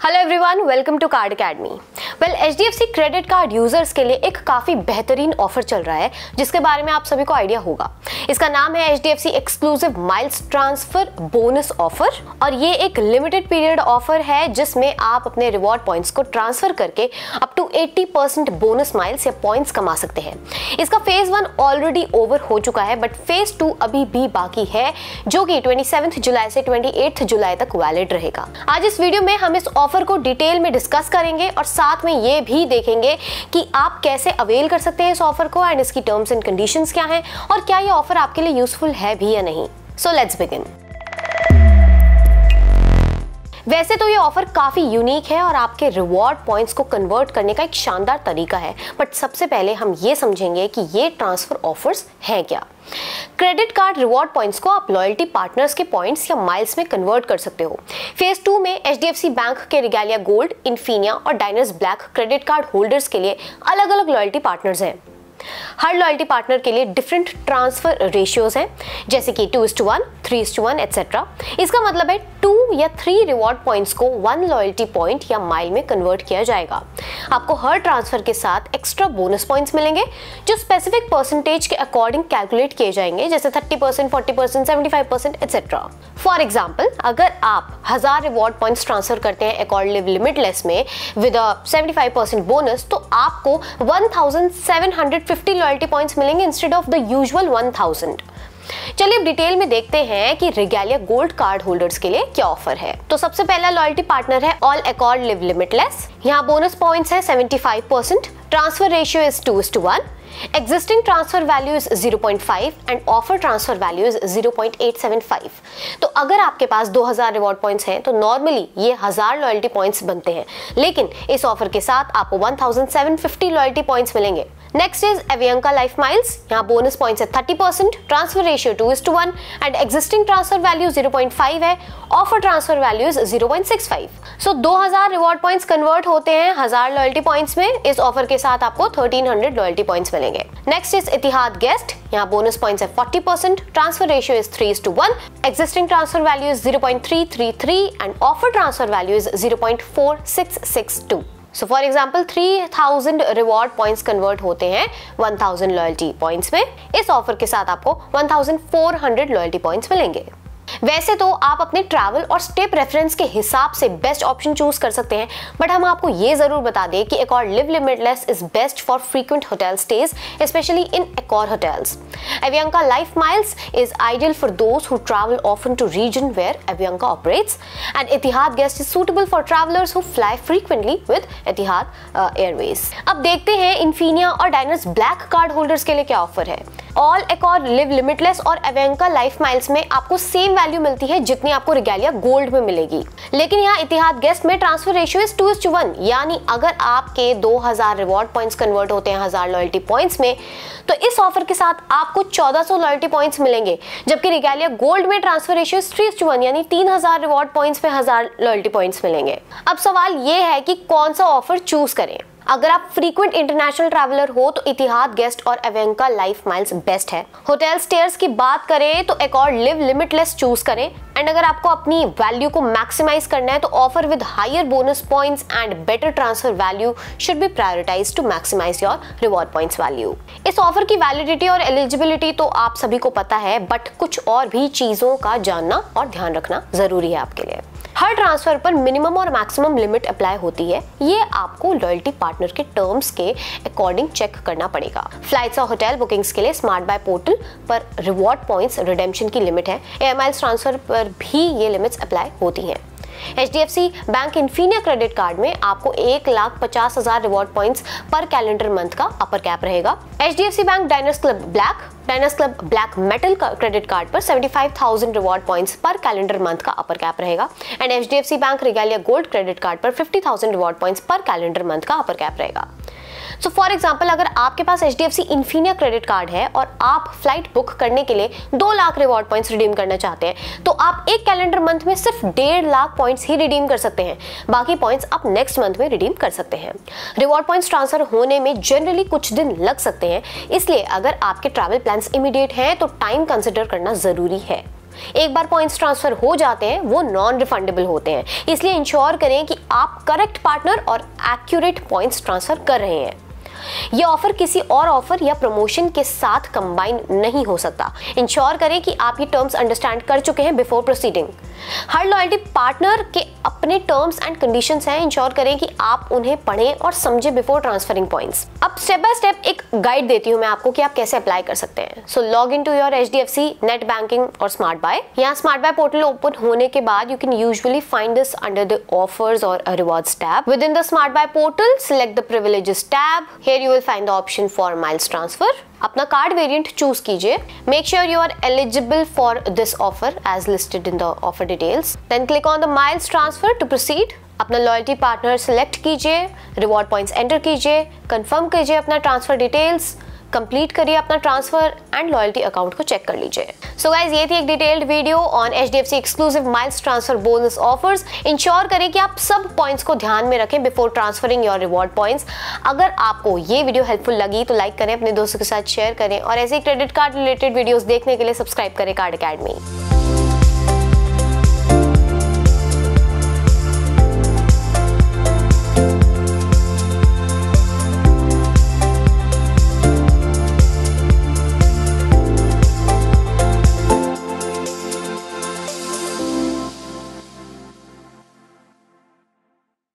Hello everyone, welcome to card academy. Well, HDFC credit card users के लिए एक काफ़ी बेहतरीन ऑफर चल रहा है जिसके बारे में आप सभी को आइडिया होगा। इसका नाम है HDFC exclusive miles transfer bonus offer और ये एक लिमिटेड पीरियड ऑफर है जिसमें आप अपने रिवॉर्ड पॉइंट्स को ट्रांसफर करके अप टू 80% बोनस माइल्स या पॉइंट्स कमा सकते हैं। इसका फेज 1 ऑलरेडी ओवर हो चुका है बट फेज 2 अभी भी बाकी है जो कि 27 जुलाई से 28 जुलाई तक वैलिड रहेगा। आज इस वीडियो में हम इस ऑफर को डिटेल में डिस्कस करेंगे और साथ में ये भी देखेंगे कि आप कैसे अवेल कर सकते हैं इस ऑफर को एंड इसकी टर्म्स एंड कंडीशंस क्या हैं और क्या ये ऑफर आपके लिए यूजफुल है भी या नहीं। So let's begin. वैसे तो ये ऑफर काफ़ी यूनिक है और आपके रिवॉर्ड पॉइंट्स को कन्वर्ट करने का एक शानदार तरीका है, बट सबसे पहले हम ये समझेंगे कि ये ट्रांसफर ऑफर्स हैं क्या। क्रेडिट कार्ड रिवॉर्ड पॉइंट्स को आप लॉयल्टी पार्टनर्स के पॉइंट्स या माइल्स में कन्वर्ट कर सकते हो। फेज 2 में एचडीएफसी बैंक के रिगालिया गोल्ड, इन्फिनिया और Diners black credit card holders के लिए अलग अलग लॉयल्टी पार्टनर्स हैं। हर लॉयल्टी पार्टनर के लिए डिफरेंट ट्रांसफर रेशियोज हैं, जैसे कि 2:1, 3:1 एटसेट्रा। इसका मतलब है 2 या 3 रिवॉर्ड पॉइंट्स को 1 लॉयल्टी पॉइंट या माइल में कन्वर्ट किया जाएगा। आपको हर ट्रांसफर के साथ एक्स्ट्रा बोनस पॉइंट्स मिलेंगे जो स्पेसिफिक परसेंटेज के अकॉर्डिंग कैलकुलेट किए जाएंगे, जैसे 30%, 40%, 75% एटसेट्रा। फॉर एग्जाम्पल, अगर आप 1000 रिवॉर्ड पॉइंट्स ट्रांसफर करते हैं अकॉर्ड लिमिटलेस में विद 75% बोनस, तो आपको 1750 लॉयल्टी पॉइंट्स मिलेंगे इंस्टेड ऑफ द यूजुअल 1000। चलिए अब डिटेल में देखते हैं कि रिगालिया गोल्ड कार्ड होल्डर्स के लिए क्या ऑफर है। तो सबसे पहला लॉयल्टी पार्टनर है ऑल अकॉर्ड लिव लिमिटलेस। यहाँ बोनस पॉइंट्स है 75%, transfer ratio is 2:1, existing transfer value is 0.5 and offer transfer value is 0.875। तो अगर आपके पास 2000 रिवॉर्ड पॉइंट्स हैं तो नॉर्मली ये 1000 लॉयल्टी पॉइंट्स बनते हैं, लेकिन इस ऑफर के साथ आपको 1750 लॉयल्टी पॉइंट्स मिलेंगे। Next is Avianca life miles. यहाँ बोनस पॉइंट्स है 30%, transfer ratio 2:1 and existing transfer value 0.5 है, offer transfer value is 0.65। So 2000 reward points convert होते हैं 1000 लॉयल्टी पॉइंट्स में। इस ऑफर के साथ आपको 1300 लॉयल्टी पॉइंट्स मिलेंगे। Next is Etihad guest. यहाँ बोनस पॉइंट्स है 40%, transfer ratio is 3:1, existing transfer value is 0.333 and offer transfer value is 0.4662। So for example 3000 reward points convert होते हैं 1000 लॉयल्टी पॉइंट्स में। इस ऑफर के साथ आपको 1400 लॉयल्टी पॉइंट्स मिलेंगे। वैसे तो आप अपने ट्रैवल और स्टे प्रेफरेंस के हिसाब से बेस्ट ऑप्शन चूज कर सकते हैं, बट हम आपको ये जरूर बता दें कि Accor live limitless is best for frequent hotel stays, specially in Accor hotels. Avianca life miles is ideal for those who travel often to region where Avianca operates, and Etihad Guest is suitable for travelers who fly frequently with Etihad Airways। अब देखते हैं Infinia और Diners black card holders के लिए क्या offer है। All अकॉर live limitless और Avianca life miles में आपको सेम वैल्यू मिलती है जितनी आपको रिगालिया गोल्ड में मिलेगी, लेकिन यहाँ इतिहाद गेस्ट में ट्रांसफर रेशियो इज 2:1, यानी अगर आपके 2000 रिवॉर्ड पॉइंट्स कन्वर्ट होते हैं 1000 लॉयल्टी पॉइंट्स में, तो इस ऑफर के साथ आपको 1400 लॉयल्टी पॉइंट्स मिलेंगे, जबकि रिगालिया गोल्ड में ट्रांसफर रेशियो 3:1, यानी 3000 रिवॉर्ड पॉइंट्स में 1000 लॉयल्टी पॉइंट्स मिलेंगे। अब सवाल ये है कि कौन सा ऑफर चूज करें। अगर आप फ्रीक्वेंट इंटरनेशनल ट्रैवलर हो तो इतिहाद गेस्ट और एवियंका लाइफ माइल्स बेस्ट है। होटल स्टेयर्स की बात करें तो अकॉर्ड लिव लिमिटलेस चूज करें, एंड अगर आपको अपनी वैल्यू को मैक्सिमाइज करना है तो offer with higher bonus points and better transfer value should be prioritised to maximise your reward points value. इस ऑफर की वैलिडिटी और एलिजिबिलिटी तो आप सभी को पता है, बट कुछ और भी चीजों का जानना और ध्यान रखना जरूरी है आपके लिए। हर ट्रांसफर पर मिनिमम और मैक्सिमम लिमिट अप्लाई होती है, ये आपको लॉयल्टी पार्टनर के टर्म्स के अकॉर्डिंग चेक करना पड़ेगा। फ्लाइट्स और होटल बुकिंग्स के लिए स्मार्ट बाय पोर्टल पर रिवॉर्ड पॉइंट्स रिडेम्पशन की लिमिट है। एयर माइल्स ट्रांसफर पर भी ये लिमिट्स अप्लाई होती हैं। HDFC bank Infinia credit card में आपको 1,50,000 रिवॉर्ड पॉइंट्स पर कैलेंडर मंथ का अपर कैप रहेगा। HDFC bank Diners club black metal credit card पर 75,000 रिवॉर्ड पॉइंट्स पर कैलेंडर मंथ का अपर कैप रहेगा and HDFC bank Regalia gold credit card पर 50,000 रिवॉर्ड पॉइंट्स पर कैलेंडर मंथ का अपर कैप रहेगा। सो फॉर एग्जाम्पल, अगर आपके पास एचडीएफसी इन्फिनिया क्रेडिट कार्ड है और आप फ्लाइट बुक करने के लिए 2 लाख रिवॉर्ड पॉइंट्स रिडीम करना चाहते हैं, तो आप एक कैलेंडर मंथ में सिर्फ 1.5 लाख पॉइंट्स ही रिडीम कर सकते हैं। बाकी पॉइंट्स आप नेक्स्ट मंथ में रिडीम कर सकते हैं। रिवॉर्ड पॉइंट्स ट्रांसफर होने में जनरली कुछ दिन लग सकते हैं, इसलिए अगर आपके ट्रैवल प्लान्स इमीडिएट हैं तो टाइम कंसिडर करना जरूरी है। एक बार पॉइंट्स ट्रांसफर हो जाते हैं वो नॉन रिफंडेबल होते हैं, इसलिए इंश्योर करें कि आप करेक्ट पार्टनर और एक्यूरेट पॉइंट्स ट्रांसफर कर रहे हैं। यह ऑफर किसी और ऑफर या प्रमोशन के साथ कंबाइन नहीं हो सकता। इंश्योर करें कि आप ये टर्म्स अंडरस्टैंड कर चुके हैं बिफोर प्रोसीडिंग। हर लॉयल्टी पार्टनर के अपने टर्म्स एंड कंडीशंस हैं, इंश्योर करें कि आप उन्हें पढ़ें और समझें बिफोर ट्रांसफरिंग पॉइंट्स। अब स्टेप बाय स्टेप एक गाइड देती हूं मैं आपको कि आप कैसे अप्लाई कर सकते हैं। So log in to your HDFC net banking और स्मार्ट बाय। यहाँ स्मार्ट बाय पोर्टल ओपन होने के बाद you can usually find this under the offers और rewards tab. Within the smart buy portal select the privileges tab. Here you will find the option for miles transfer. अपना card variant choose कीजिए। Make sure you are eligible for this offer as listed in the offer details. Then click on the miles transfer to proceed. अपना loyalty partner select कीजिए, reward points enter कीजिए, confirm कीजिए अपना transfer details, complete करिए अपना transfer and loyalty account को check कर लीजिए। सो गाइज, ये थी एक detailed video on HDFC exclusive miles transfer bonus offers. Ensure करें कि आप सब पॉइंट्स को ध्यान में रखें before transferring your reward points. अगर आपको ये वीडियो हेल्पफुल लगी तो लाइक करें, अपने दोस्तों के साथ शेयर करें और ऐसे क्रेडिट कार्ड रिलेटेड वीडियोस देखने के लिए सब्सक्राइब करें कार्ड अकेडमी।